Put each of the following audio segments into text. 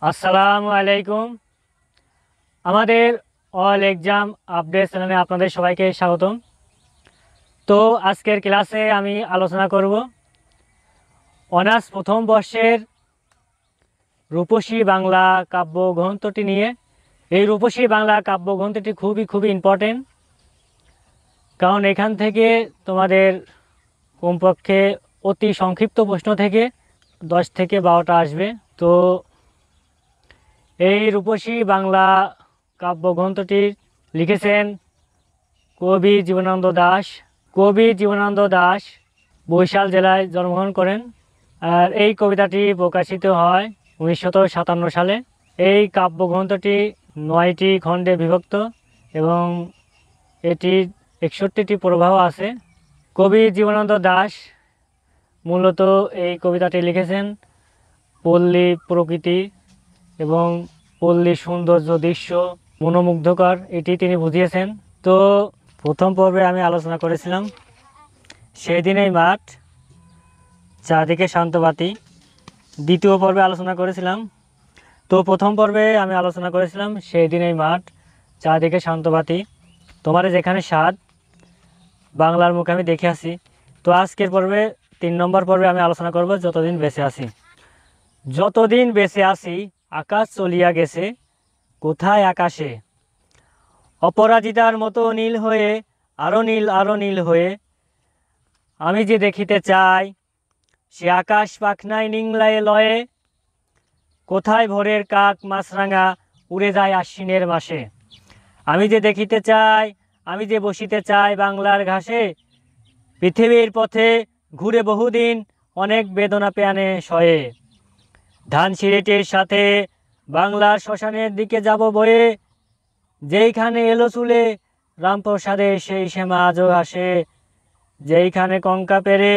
আসসালামু আলাইকুম। আমাদের অল এক্সাম আপডেট চ্যানেলে আপনাদের সবাইকে স্বাগতম। তো আজকের ক্লাসে আমি আলোচনা করব অনার্স প্রথম বর্ষের রূপসী বাংলা কাব্যগ্রন্থটি নিয়ে। এই রূপসী বাংলা কাব্যগ্রন্থটি খুবই ইম্পর্টেন্ট, কারণ এখান থেকে তোমাদের কমপক্ষে অতি সংক্ষিপ্ত প্রশ্ন থেকে 10 থেকে 12টা আসবে। তো এই রূপসী বাংলা কাব্যগ্রন্থটি লিখেছেন কবি জীবনানন্দ দাশ। কবি জীবনানন্দ দাশ বরিশাল জেলায় জন্মগ্রহণ করেন, আর এই কবিতাটি প্রকাশিত হয় 1957 সালে। এই কাব্যগ্রন্থটি 9টি খণ্ডে বিভক্ত এবং এটির 61টি প্রবাহ আছে। কবি জীবনানন্দ দাশ মূলত এই কবিতাটি লিখেছেন পল্লী প্রকৃতি এবং পল্লী সৌন্দর্য দৃশ্য মনোমুগ্ধকর, এটি তিনি বুঝিয়েছেন। তো প্রথম পর্বে আমি আলোচনা করেছিলাম সেদিনেই মাঠ, চারদিকে শান্তবাতি। দ্বিতীয় পর্বে আলোচনা করেছিলাম, তো প্রথম পর্বে আমি আলোচনা করেছিলাম সেদিনেই মাঠ, চারদিকে শান্তবাতি, তোমার যেখানে স্বাদ, বাংলার মুখে আমি দেখে আসি। তো আজকের পর্বে 3 নম্বর পর্বে আমি আলোচনা করব যতদিন বেঁচে আছি। যতদিন বেঁচে আছি আকাশ চলিয়া গেছে কোথায় আকাশে, অপরাজিতার মতো নীল হয়ে আরো নীল হয়ে, আমি যে দেখিতে চাই সে আকাশ পাখনায় নিংলায়ে লয়ে, কোথায় ভোরের কাক মাছরাঙা উড়ে যায় আশ্বিনের মাসে। আমি যে দেখিতে চাই, আমি যে বসিতে চাই বাংলার ঘাসে, পৃথিবীর পথে ঘুরে বহুদিন অনেক বেদনা প্রাণে সয়ে, ধান সিঁড়িটির সাথে বাংলার শ্মশানের দিকে যাব বয়ে, যেইখানে এলো চুলে রামপ্রসাদে সেই শ্যামা আজও আসে, যেইখানে কঙ্কা পেরে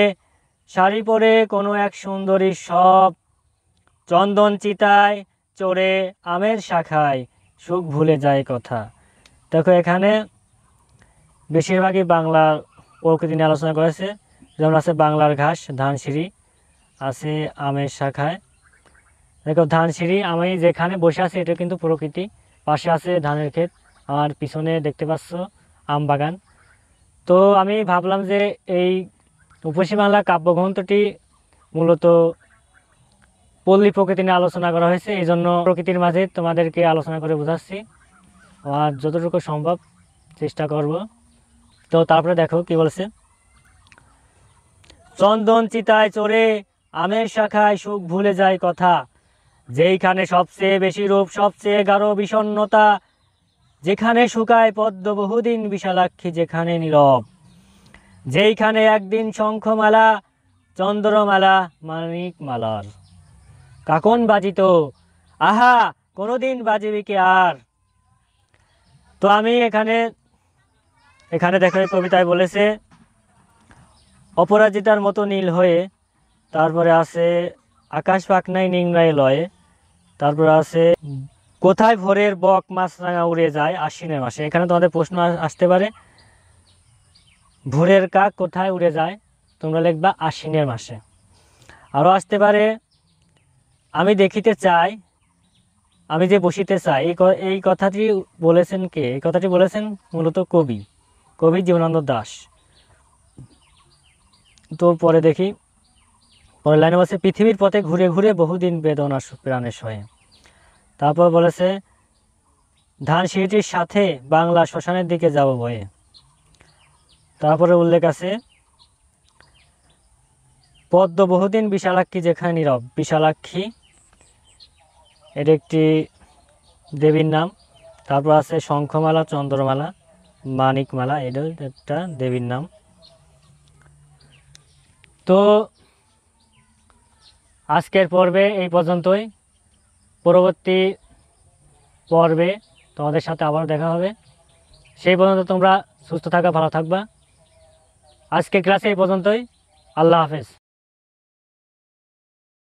শাড়ি পরে কোনো এক সুন্দরী সব, চন্দন চিতায় চড়ে আমের শাখায় সুখ ভুলে যায় কথা। দেখো এখানে বেশিরভাগই বাংলার প্রকৃতি নিয়ে আলোচনা করেছে, যেমন আছে বাংলার ঘাস, ধানসিঁড়ি আছে আমের শাখায়। দেখো ধানসিঁড়ি, আমি যেখানে বসে আছি এটা কিন্তু প্রকৃতি, পাশে আছে ধানের ক্ষেত, আমার পিছনে দেখতে পাচ্ছ আম বাগান। তো আমি ভাবলাম যে এই রূপসী বাংলা কাব্যগ্রন্থটি মূলত পল্লী প্রকৃতি নিয়ে আলোচনা করা হয়েছে, এই জন্য প্রকৃতির মাঝে তোমাদেরকে আলোচনা করে বোঝাচ্ছি, আর যতটুকু সম্ভব চেষ্টা করব। তো তারপরে দেখো কি বলছে, চন্দন চিতায় চড়ে আমের শাখায় সুখ ভুলে যায় কথা, যেইখানে সবচেয়ে বেশি রূপ সবচেয়ে গাঢ় বিষণ্ণতা, যেখানে শুকায় পদ্ম বহুদিন বিশালাক্ষী যেখানে নীরব, যেইখানে একদিন শঙ্খমালা চন্দ্রমালা মানিক মালার কাকন বাজিত, আহা কোনোদিন বাজিবি কি আর। তো আমি এখানে দেখো কবিতায় বলেছে অপরাজিতার মতো নীল হয়ে, তারপরে আছে আকাশ পাখনায় নিংড়ায় লয়ে, তারপরে আছে কোথায় ভোরের বক মাছরাঙা উড়ে যায় আশ্বিনের মাসে। এখানে তোমাদের প্রশ্ন আসতে পারে ভোরের কাক কোথায় উড়ে যায়, তোমরা লিখবা আশ্বিনের মাসে। আরও আসতে পারে আমি দেখিতে চাই আমি যে বসিতে চাই, এই কথাটি বলেছেন কে? এই কথাটি বলেছেন মূলত কবি জীবনানন্দ দাশ। তো পরে দেখি, পরের লাইনে বলছে পৃথিবীর পথে ঘুরে ঘুরে বহুদিন বেদনা প্রাণে সয়ে। তারপর বলেছে ধান সিঁড়িটির সাথে বাংলা শ্মশানের দিকে যাব বয়ে। তারপরে উল্লেখ আছে পদ্ম বহুদিন বিশালাক্ষী যেখানে নীরব। বিশালাক্ষী এটা একটি দেবীর নাম। তারপর আছে শঙ্খমালা চন্দ্রমালা মানিকমালা, এটাও একটা দেবীর নাম। তো আজকের পর্বে এই পর্যন্তই, পরবর্তী পর্বে তোমাদের সাথে আবার দেখা হবে। সেই পর্যন্ত তোমরা সুস্থ থাকা, ভালো থাকবা। আজকের ক্লাসে এই পর্যন্তই। আল্লাহ হাফেজ।